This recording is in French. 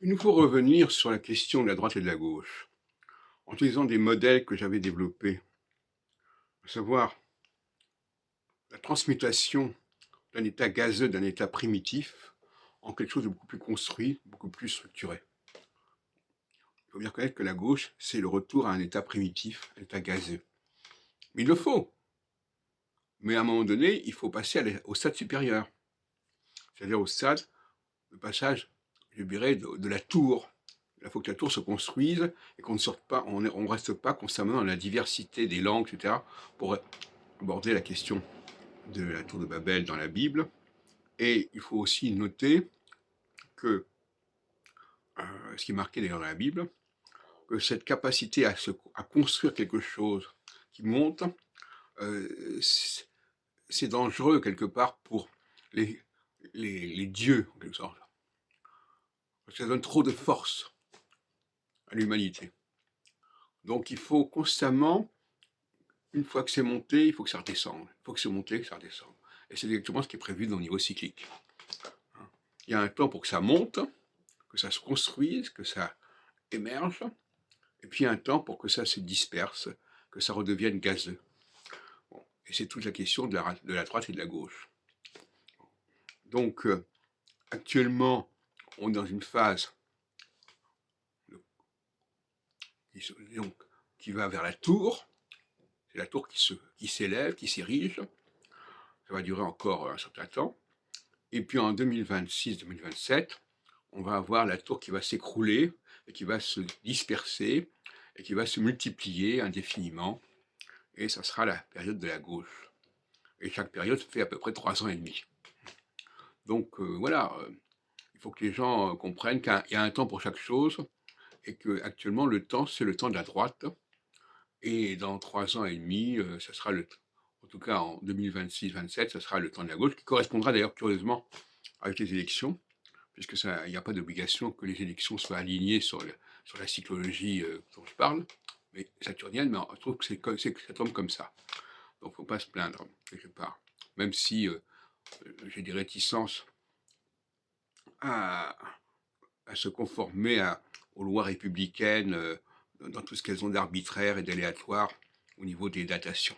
Il nous faut revenir sur la question de la droite et de la gauche, en utilisant des modèles que j'avais développés, à savoir la transmutation d'un état gazeux, d'un état primitif, en quelque chose de beaucoup plus construit, beaucoup plus structuré. Il faut bien reconnaître que la gauche, c'est le retour à un état primitif, un état gazeux. Mais il le faut. Mais à un moment donné, il faut passer au stade supérieur, c'est-à-dire au stade, le passage, je dirais, de la tour. Il faut que la tour se construise et qu'on ne sorte pas, on ne reste pas constamment dans la diversité des langues, etc., pour aborder la question de la tour de Babel dans la Bible. Et il faut aussi noter que, ce qui est marqué d'ailleurs dans la Bible, que cette capacité à construire quelque chose qui monte, c'est dangereux quelque part pour les, les dieux, en quelque sorte. Parce que ça donne trop de force à l'humanité. Donc il faut constamment, une fois que c'est monté, il faut que ça redescende. Il faut que c'est monté, que ça redescende. Et c'est exactement ce qui est prévu dans le niveau cyclique. Il y a un temps pour que ça monte, que ça se construise, que ça émerge, et puis un temps pour que ça se disperse, que ça redevienne gazeux. Bon. Et c'est toute la question de la droite et de la gauche. Donc, actuellement, on est dans une phase qui va vers la tour. C'est la tour qui s'élève, qui s'érige. Ça va durer encore un certain temps. Et puis en 2026-2027, on va avoir la tour qui va s'écrouler et qui va se disperser et qui va se multiplier indéfiniment. Et ça sera la période de la gauche. Et chaque période fait à peu près 3 ans et demi. Donc voilà, il faut que les gens comprennent qu'il y a un temps pour chaque chose et que actuellement le temps, c'est le temps de la droite. Et dans 3 ans et demi, ça sera en tout cas en 2026-27, ça sera le temps de la gauche, qui correspondra d'ailleurs curieusement avec les élections, puisque il n'y a pas d'obligation que les élections soient alignées sur la cyclologie dont je parle, mais saturnienne, mais je trouve que ça tombe comme ça. Donc il ne faut pas se plaindre, quelque part. Même si j'ai des réticences à, à se conformer aux lois républicaines dans tout ce qu'elles ont d'arbitraire et d'aléatoire au niveau des datations.